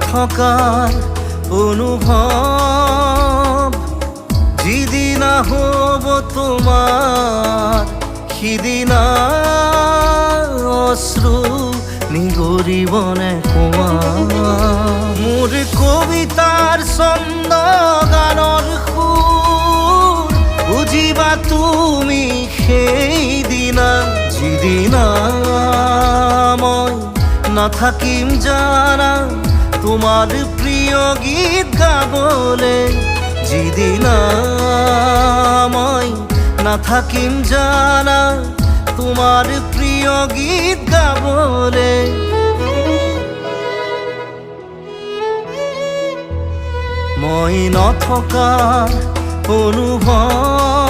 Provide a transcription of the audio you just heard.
নথকাৰ অনুভৱ যিদিনা হ'ব তোমাৰ সিদিনা অশ্ৰু নিগৰিবনে কোৱা মোৰ কবিতাৰ ছন্দ গানৰ সুৰ বুজিবা তুমি সেইদিনা যিদিনা মই নাথাকিম জানা তোমাৰ প্ৰিয় গীত গাবলে যিদিনা মই নাথাকিম জানা তোমাৰ প্ৰিয় গীত গাবলে মই নথকাৰ অনুভৱ